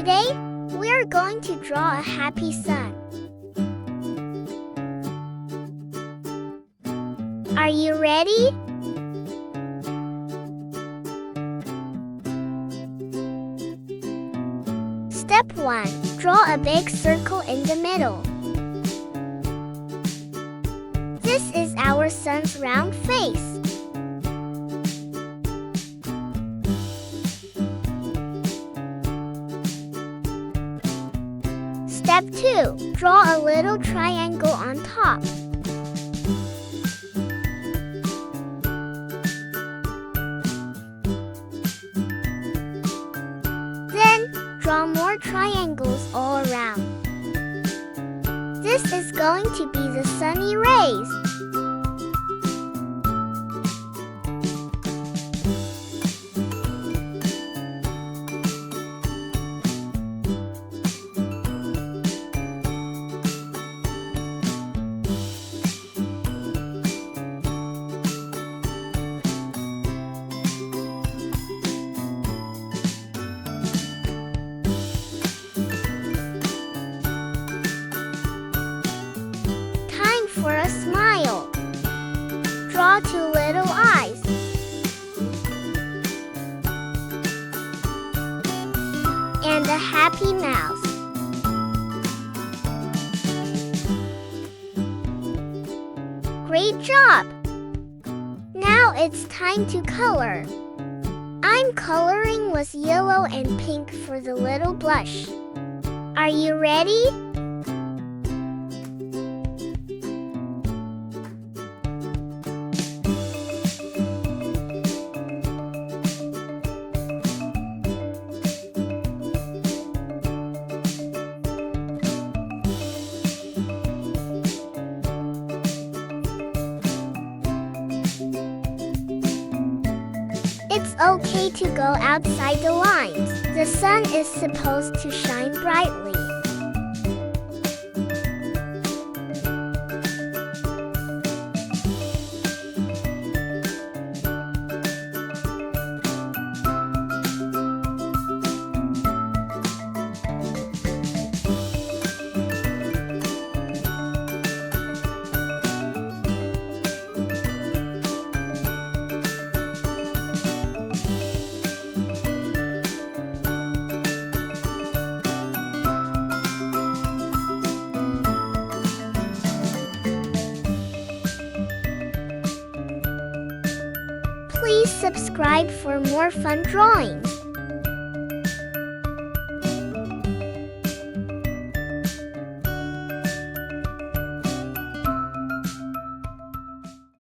Today, we are going to draw a happy sun. Are you ready? Step 1. Draw a big circle in the middle. This is our sun's round face. Step 2. Draw a little triangle on top. Then, draw more triangles all around. This is going to be the sunny rays. For a smile. Draw 2 little eyes. And a happy mouth. Great job! Now it's time to color. I'm coloring with yellow and pink for the little blush. Are you ready? It's okay to go outside the lines. The sun is supposed to shine brightly. Please subscribe for more fun drawings.